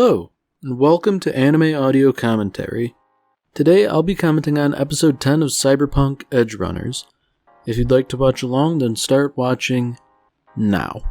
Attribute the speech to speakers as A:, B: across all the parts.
A: Hello, and welcome to Anime Audio Commentary. Today I'll be commenting on episode 10 of Cyberpunk Edgerunners. If you'd like to watch along, then start watching now.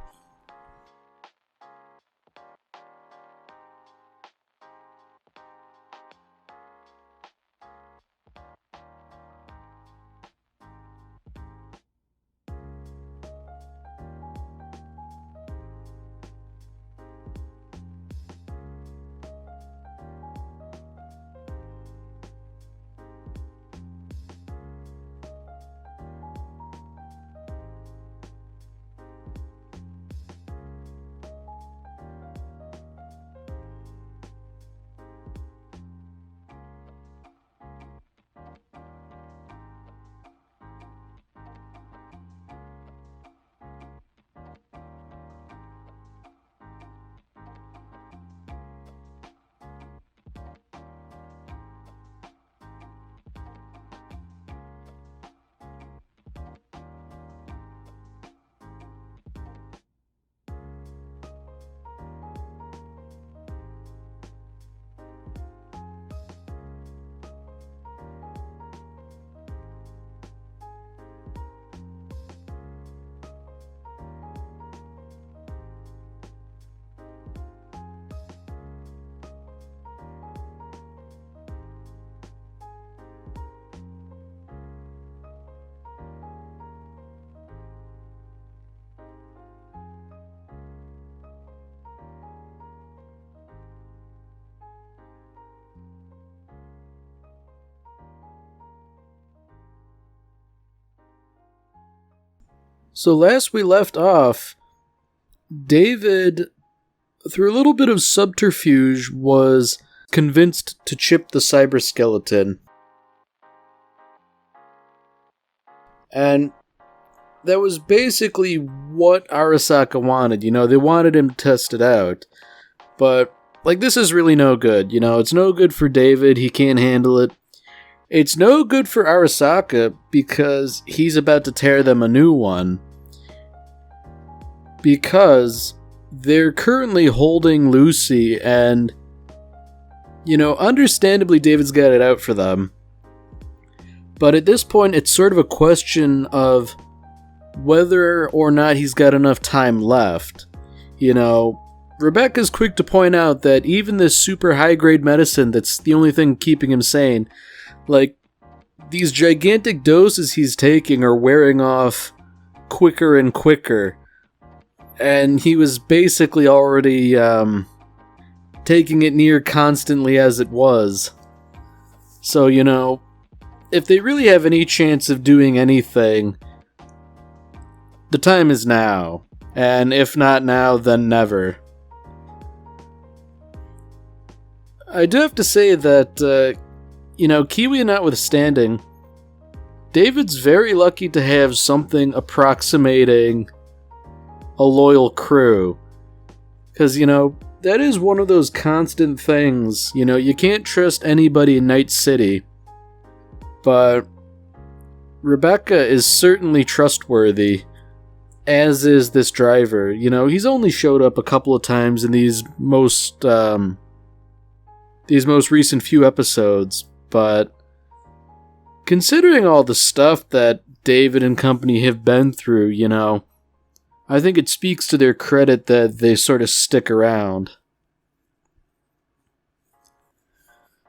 A: So last we left off, David, through a little bit of subterfuge, was convinced to chip the cyber skeleton. And that was basically what Arasaka wanted. They wanted him to test it out. But, this is really no good. It's no good for David. He can't handle it. It's no good for Arasaka because he's about to tear them a new one. Because they're currently holding Lucy and, understandably David's got it out for them. But at this point, it's sort of a question of whether or not he's got enough time left. Rebecca's quick to point out that even this super high-grade medicine that's the only thing keeping him sane, these gigantic doses he's taking are wearing off quicker and quicker. And he was basically already taking it near constantly as it was. So, if they really have any chance of doing anything, the time is now. And if not now, then never. I do have to say that, Kiwi notwithstanding, David's very lucky to have something approximating a loyal crew. Because, that is one of those constant things. You can't trust anybody in Night City. But Rebecca is certainly trustworthy, as is this driver. He's only showed up a couple of times in these most recent few episodes, but considering all the stuff that David and company have been through, I think it speaks to their credit that they sort of stick around.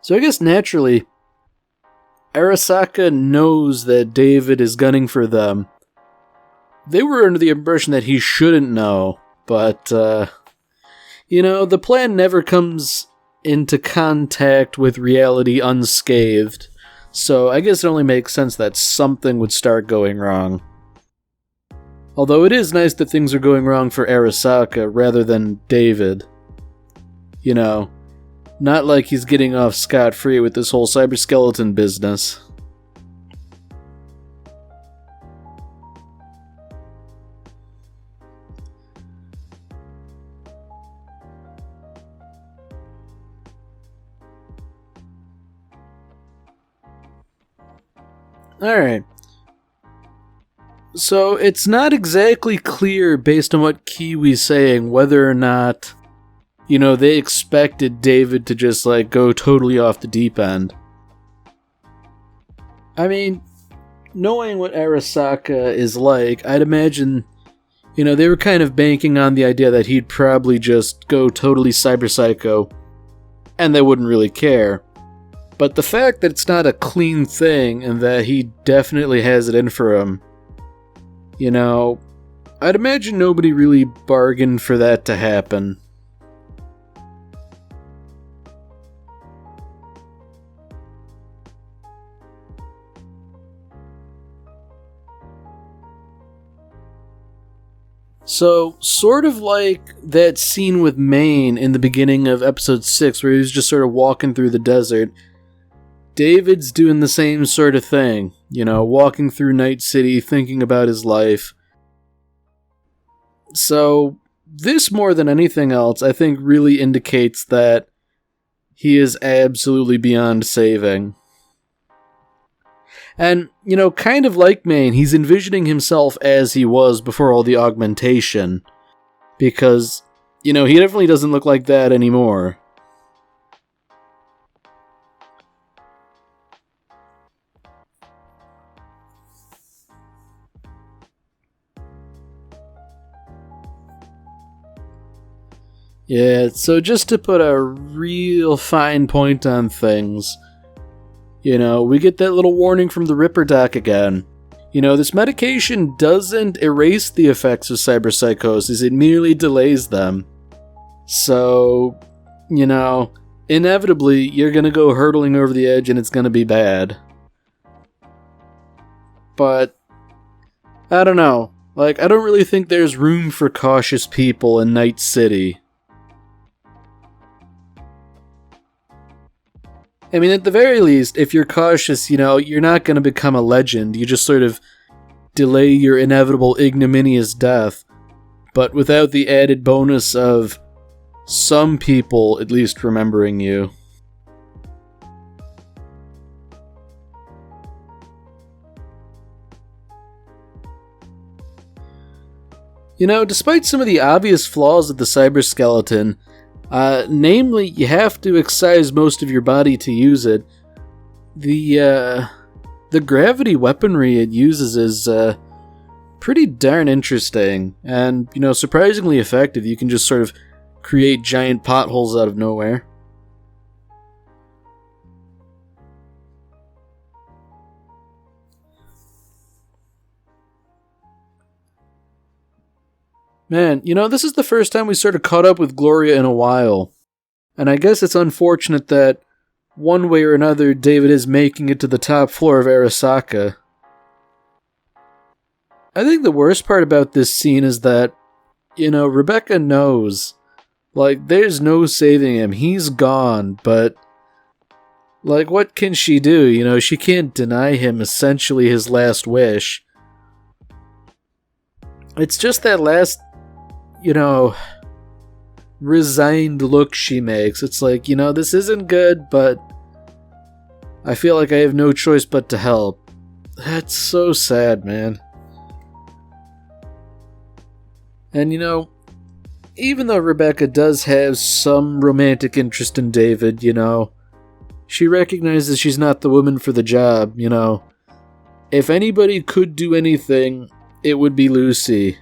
A: So I guess naturally, Arasaka knows that David is gunning for them. They were under the impression that he shouldn't know, but, the plan never comes into contact with reality unscathed, so I guess it only makes sense that something would start going wrong. Although it is nice that things are going wrong for Arasaka rather than David. Not like he's getting off scot-free with this whole cyberskeleton business. Alright. So, it's not exactly clear, based on what Kiwi's saying, whether or not they expected David to just, go totally off the deep end. I mean, knowing what Arasaka is like, I'd imagine, they were kind of banking on the idea that he'd probably just go totally cyber psycho, and they wouldn't really care. But the fact that it's not a clean thing, and that he definitely has it in for him, I'd imagine nobody really bargained for that to happen. So, sort of like that scene with Maine in the beginning of episode 6, where he was just sort of walking through the desert, David's doing the same sort of thing, walking through Night City, thinking about his life. So, this more than anything else, I think really indicates that he is absolutely beyond saving. And, kind of like Maine, he's envisioning himself as he was before all the augmentation. Because, he definitely doesn't look like that anymore. Yeah, so just to put a real fine point on things, we get that little warning from the Ripper doc again. This medication doesn't erase the effects of cyberpsychosis, it merely delays them. So, inevitably, you're gonna go hurtling over the edge and it's gonna be bad. But, I don't know. I don't really think there's room for cautious people in Night City. I mean, at the very least, if you're cautious, you're not going to become a legend. You just sort of delay your inevitable ignominious death, but without the added bonus of some people at least remembering you. Despite some of the obvious flaws of the cyberskeleton, namely, you have to excise most of your body to use it. The gravity weaponry it uses is pretty darn interesting, and surprisingly effective. You can just sort of create giant potholes out of nowhere. Man, this is the first time we sort of caught up with Gloria in a while. And I guess it's unfortunate that, one way or another, David is making it to the top floor of Arasaka. I think the worst part about this scene is that, Rebecca knows. There's no saving him. He's gone, but... what can she do? She can't deny him essentially his last wish. It's just that last... resigned look she makes. It's this isn't good, but I feel like I have no choice but to help. That's so sad, man. And even though Rebecca does have some romantic interest in David, she recognizes she's not the woman for the job, If anybody could do anything, it would be Lucy.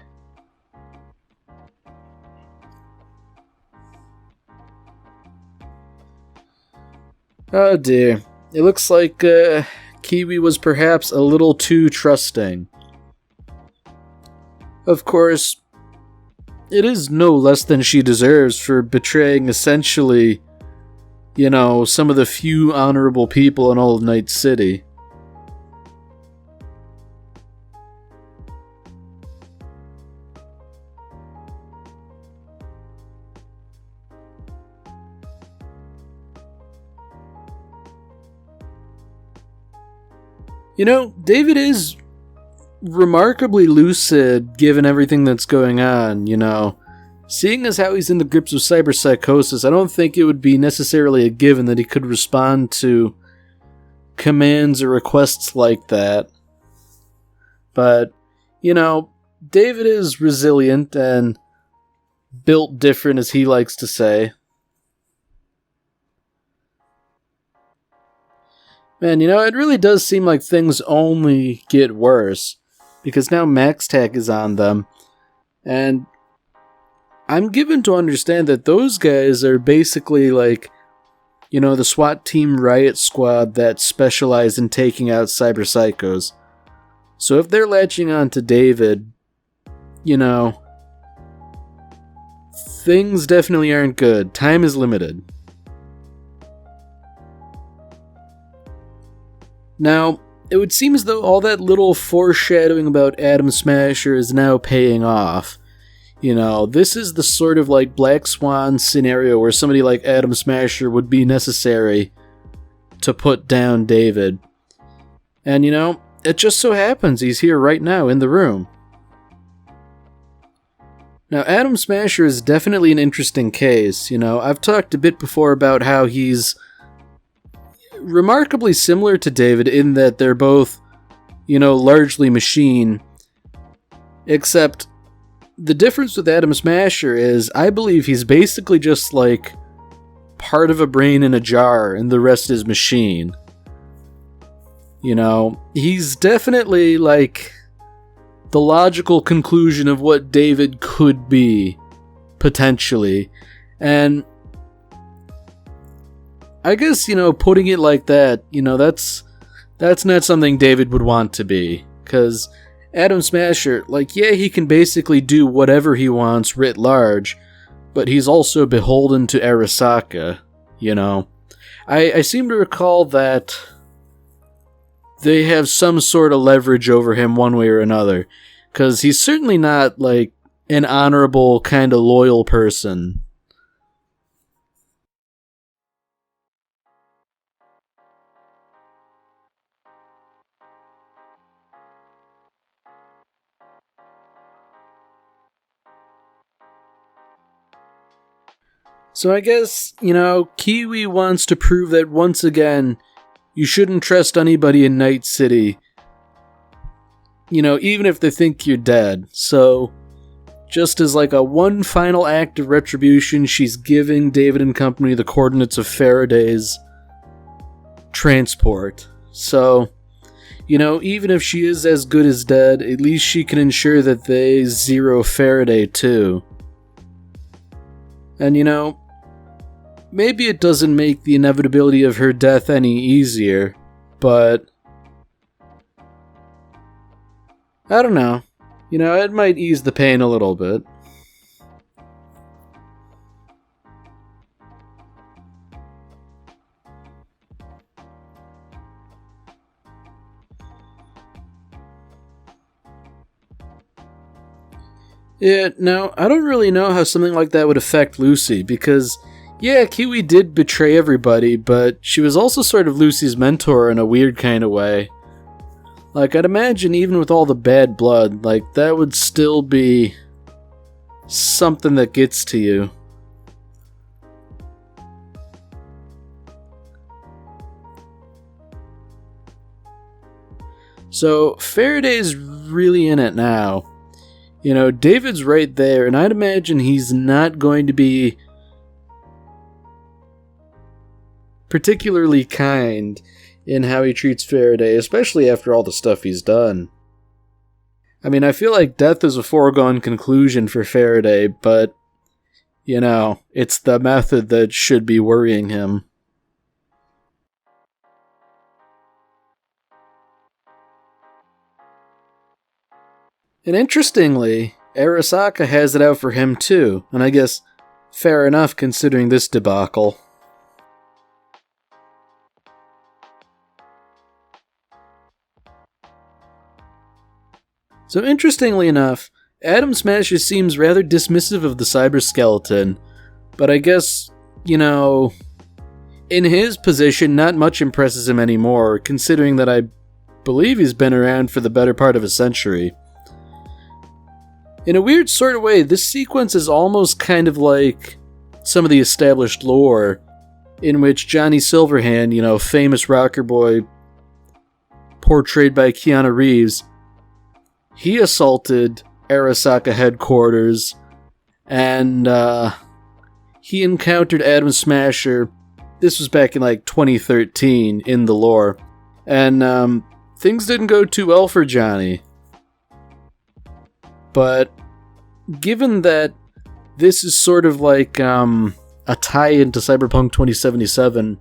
A: Oh dear. It looks like Kiwi was perhaps a little too trusting. Of course, it is no less than she deserves for betraying essentially, some of the few honorable people in all of Night City. David is remarkably lucid given everything that's going on, Seeing as how he's in the grips of cyberpsychosis, I don't think it would be necessarily a given that he could respond to commands or requests like that. But, David is resilient and built different, as he likes to say. Man, it really does seem like things only get worse, because now MaxTac is on them, and I'm given to understand that those guys are basically like, the SWAT team riot squad that specialize in taking out cyber psychos. So if they're latching on to David, things definitely aren't good. Time is limited. Now, it would seem as though all that little foreshadowing about Atom Smasher is now paying off. This is the sort of like Black Swan scenario where somebody like Atom Smasher would be necessary to put down David. And it just so happens he's here right now in the room. Now, Atom Smasher is definitely an interesting case. I've talked a bit before about how he's remarkably similar to David in that they're both, largely machine. Except the difference with Atom Smasher is I believe he's basically just like part of a brain in a jar and the rest is machine. He's definitely like the logical conclusion of what David could be, potentially. And I guess, putting it like that, that's not something David would want to be. Because Atom Smasher, he can basically do whatever he wants writ large, but he's also beholden to Arasaka, I seem to recall that they have some sort of leverage over him one way or another, because he's certainly not, an honorable, kind of loyal person. So I guess, Kiwi wants to prove that once again, you shouldn't trust anybody in Night City. Even if they think you're dead. So, just as a one final act of retribution, she's giving David and company the coordinates of Faraday's transport. So, even if she is as good as dead, at least she can ensure that they zero Faraday too. And maybe it doesn't make the inevitability of her death any easier, but I don't know. It might ease the pain a little bit. Yeah, no, I don't really know how something like that would affect Lucy, because yeah, Kiwi did betray everybody, but she was also sort of Lucy's mentor in a weird kind of way. I'd imagine even with all the bad blood, that would still be something that gets to you. So, Faraday's really in it now. David's right there, and I'd imagine he's not going to be particularly kind in how he treats Faraday, especially after all the stuff he's done. I feel like death is a foregone conclusion for Faraday, but, it's the method that should be worrying him. And interestingly, Arasaka has it out for him too, and I guess fair enough considering this debacle. So interestingly enough, Atom Smasher seems rather dismissive of the cyber skeleton, but I guess, in his position, not much impresses him anymore, considering that I believe he's been around for the better part of a century. In a weird sort of way, this sequence is almost kind of like some of the established lore, in which Johnny Silverhand, famous rocker boy, portrayed by Keanu Reeves, he assaulted Arasaka headquarters, and he encountered Atom Smasher. This was back in 2013 in the lore. And things didn't go too well for Johnny. But given that this is sort of like a tie-in to Cyberpunk 2077,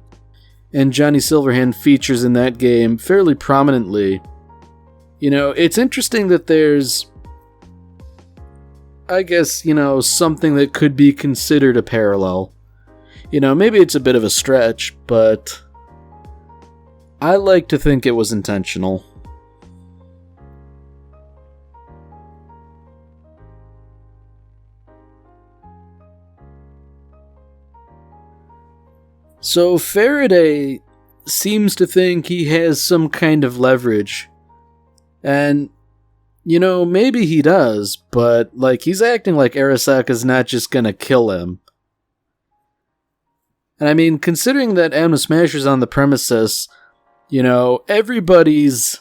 A: and Johnny Silverhand features in that game fairly prominently, it's interesting that there's, I guess, something that could be considered a parallel. Maybe it's a bit of a stretch, but I like to think it was intentional. So Faraday seems to think he has some kind of leverage. And, maybe he does, but, he's acting like Arasaka's not just gonna kill him. And I mean, considering that Adam Smasher's on the premises, everybody's,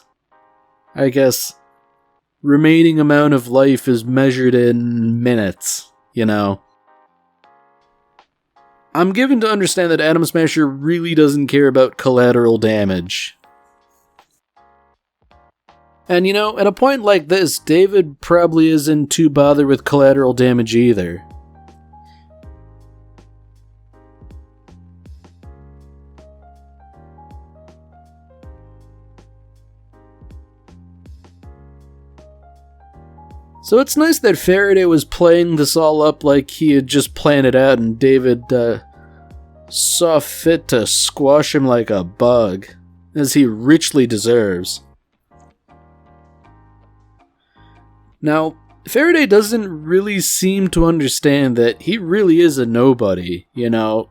A: I guess, remaining amount of life is measured in minutes, I'm given to understand that Adam Smasher really doesn't care about collateral damage. And at a point like this, David probably isn't too bothered with collateral damage either. So it's nice that Faraday was playing this all up like he had just planned it out, and David saw fit to squash him like a bug, as he richly deserves. Now, Faraday doesn't really seem to understand that he really is a nobody,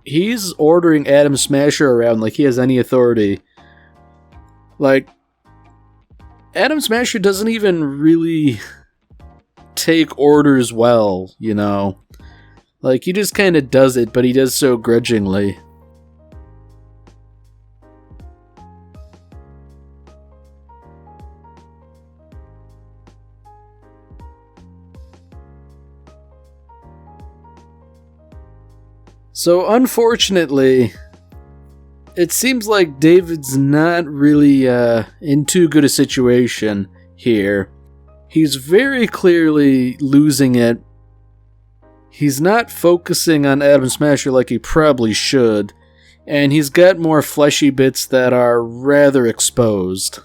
A: He's ordering Adam Smasher around like he has any authority. Adam Smasher doesn't even really take orders well, he just kind of does it, but he does so grudgingly. So unfortunately, it seems like David's not really in too good a situation here. He's very clearly losing it. He's not focusing on Adam Smasher like he probably should, and he's got more fleshy bits that are rather exposed.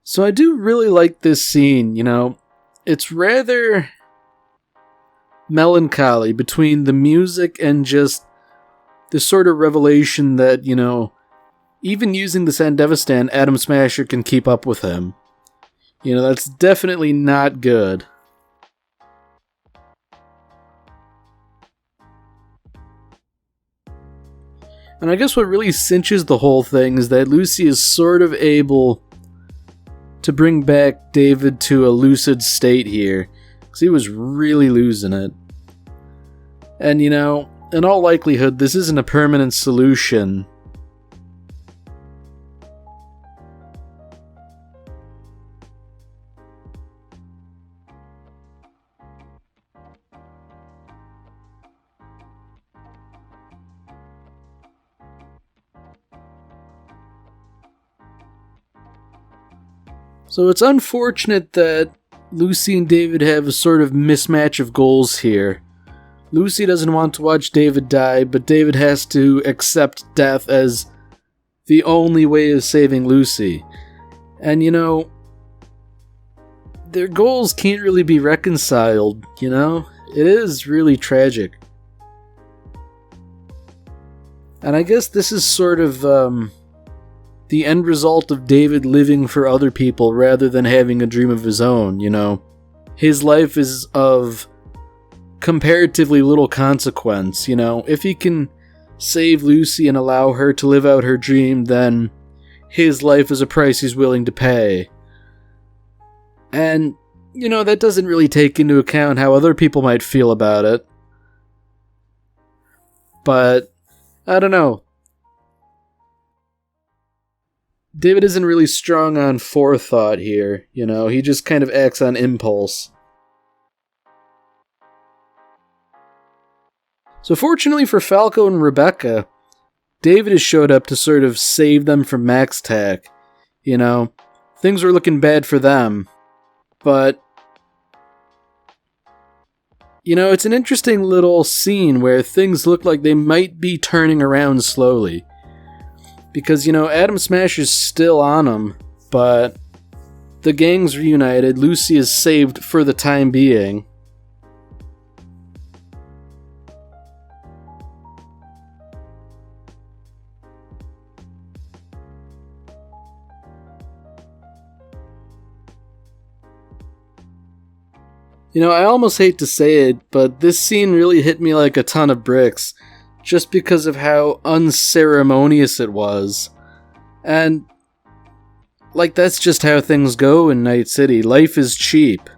A: So I do really like this scene, It's rather melancholy between the music and just the sort of revelation that, even using the Sandevistan, Adam Smasher can keep up with him. That's definitely not good. And I guess what really cinches the whole thing is that Lucy is sort of able to bring back David to a lucid state here, because he was really losing it. And in all likelihood, this isn't a permanent solution. So it's unfortunate that Lucy and David have a sort of mismatch of goals here. Lucy doesn't want to watch David die, but David has to accept death as the only way of saving Lucy. And their goals can't really be reconciled, It is really tragic. And I guess this is sort of the end result of David living for other people rather than having a dream of his own, His life is of comparatively little consequence, If he can save Lucy and allow her to live out her dream, then his life is a price he's willing to pay. And, that doesn't really take into account how other people might feel about it. But, I don't know. David isn't really strong on forethought here, he just kind of acts on impulse. So fortunately for Falco and Rebecca, David has showed up to sort of save them from Max Tack. You know, things were looking bad for them. But, you know, it's an interesting little scene where things look like they might be turning around slowly. Because, you know, Atom Smasher's still on him, but the gang's reunited. Lucy is saved for the time being. You know, I almost hate to say it, but this scene really hit me like a ton of bricks, just because of how unceremonious it was. And, like, that's just how things go in Night City. Life is cheap.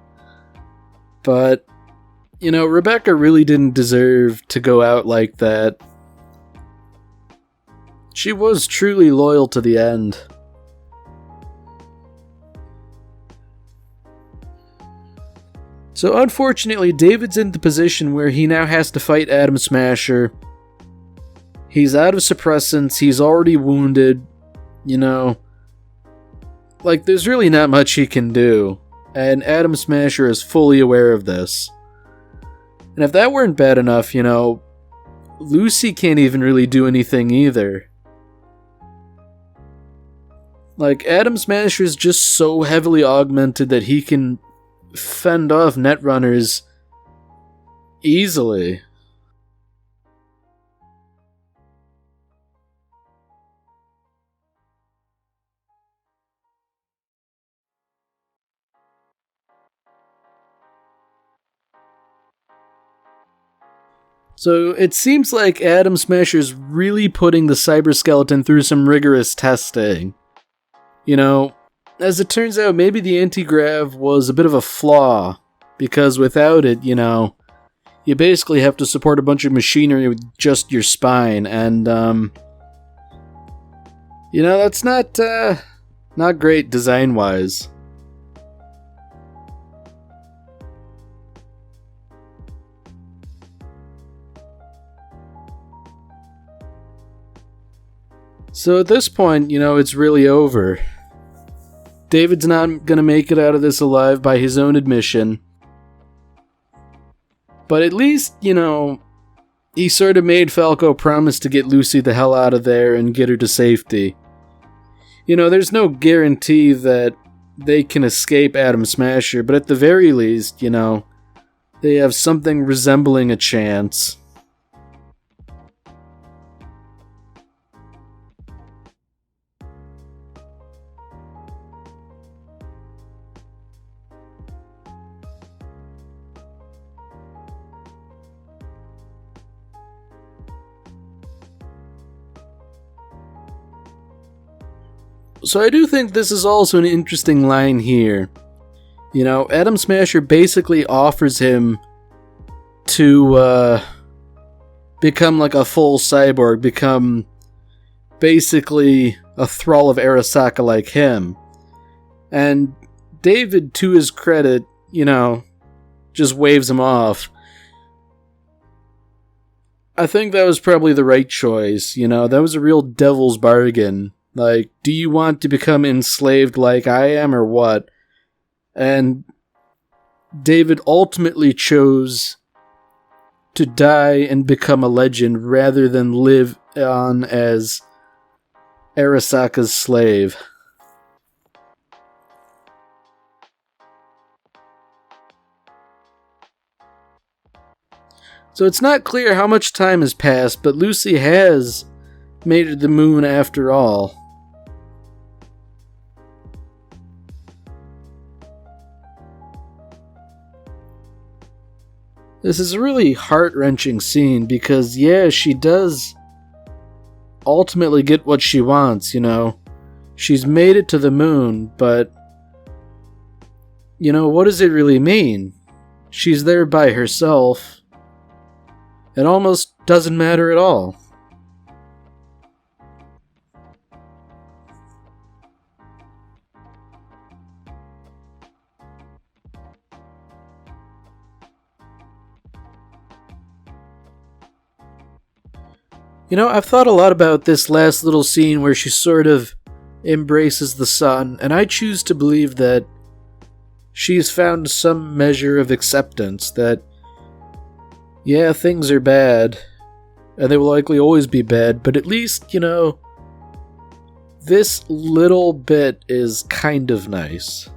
A: But, you know, Rebecca really didn't deserve to go out like that. She was truly loyal to the end. So unfortunately, David's in the position where he now has to fight Atom Smasher. He's out of suppressants, he's already wounded, you know. Like, there's really not much he can do, and Atom Smasher is fully aware of this. And if that weren't bad enough, you know, Lucy can't even really do anything either. Like, Atom Smasher is just so heavily augmented that he can fend off Netrunners easily. So it seems like Atom Smasher's really putting the cyberskeleton through some rigorous testing. You know, as it turns out, maybe the anti-grav was a bit of a flaw, because without it, you know, you basically have to support a bunch of machinery with just your spine, and, you know, that's not great design-wise. So at this point, you know, it's really over. David's not gonna make it out of this alive by his own admission. But at least, you know, he sort of made Falco promise to get Lucy the hell out of there and get her to safety. You know, there's no guarantee that they can escape Atom Smasher, but at the very least, you know, they have something resembling a chance. So I do think this is also an interesting line here. You know, Atom Smasher basically offers him to become like a full cyborg, become basically a thrall of Arasaka like him. And David, to his credit, you know, just waves him off. I think that was probably the right choice, you know, that was a real devil's bargain. Like, do you want to become enslaved like I am, or what? And David ultimately chose to die and become a legend rather than live on as Arasaka's slave. So it's not clear how much time has passed, but Lucy has made it to the moon after all. This is a really heart-wrenching scene because, yeah, she does ultimately get what she wants, you know. She's made it to the moon, but, you know, what does it really mean? She's there by herself. It almost doesn't matter at all. I've thought a lot about this last little scene where she sort of embraces the sun, and I choose to believe that she's found some measure of acceptance that, yeah, things are bad, and they will likely always be bad, but at least, this little bit is kind of nice.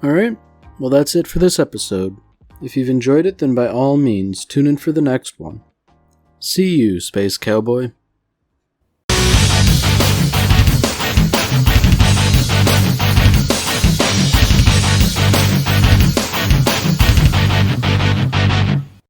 A: Alright, well that's it for this episode. If you've enjoyed it, then by all means, tune in for the next one. See you, Space Cowboy.